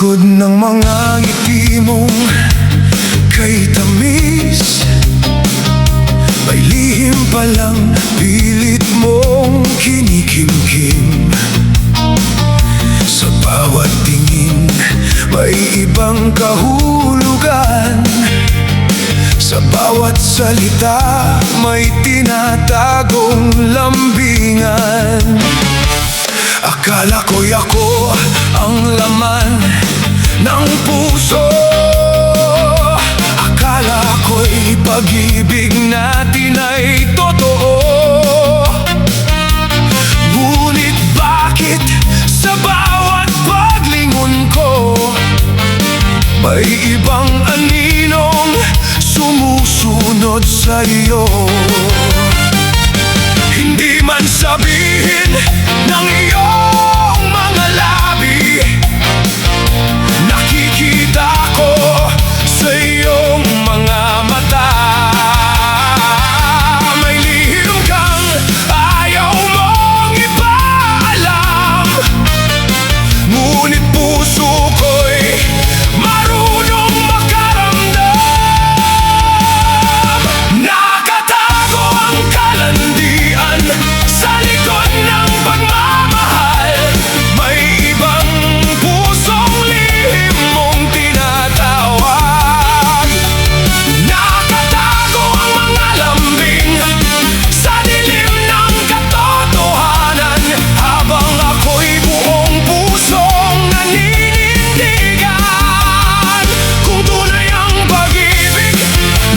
likod ng mga ngiti mong kay tamis, may lihim palang pilit mong kinikimkim. Sa bawat tingin may ibang kahulugan, sa bawat salita may tinatagong lambingan. Akala ko'y ako ang laman ng puso, akala ko'y pag-ibig natin ay totoo. Ngunit bakit sa bawat paglingon ko may ibang aninong sumusunod sa'yo? Hindi man sabihin ng iyong mga labi, nakikita ko sa iyong mga mata. May lihim kang ayaw mong ipaalam, ngunit puso ko'y marunong makaramdam. Nakatago ang kalandian sa likod ng pagmamahal, may ibang pusong lihim mong tinatawag. Nakatago ang mga lambing sa dilim ng katotohanan, habang ako'y buong pusong naninindigan. Kung tunay ang pag-ibig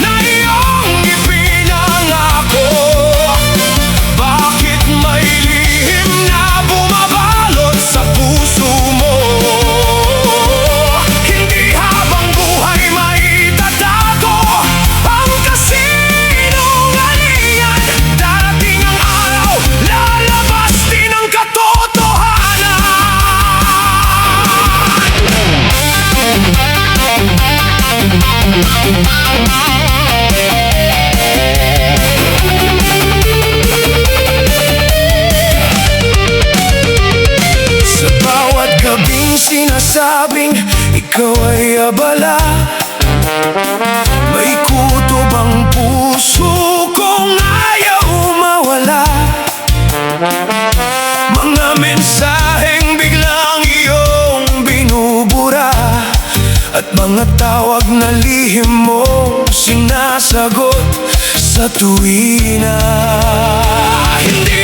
na iyong ipinangako, bakit may lihim na bumabalot sa puso mo? Hindi habang buhay maitatago ang kasinungalingan. Darating ang araw, lalabas din ang katotohanan. Sa bawat gabing sinasabing ikaw ay abala, may kutob ang puso kong ayaw mawala. Mga mensaheng biglang iyong binubura, at mga tawag na lihim mong sinasagot sa tuwina. Hindi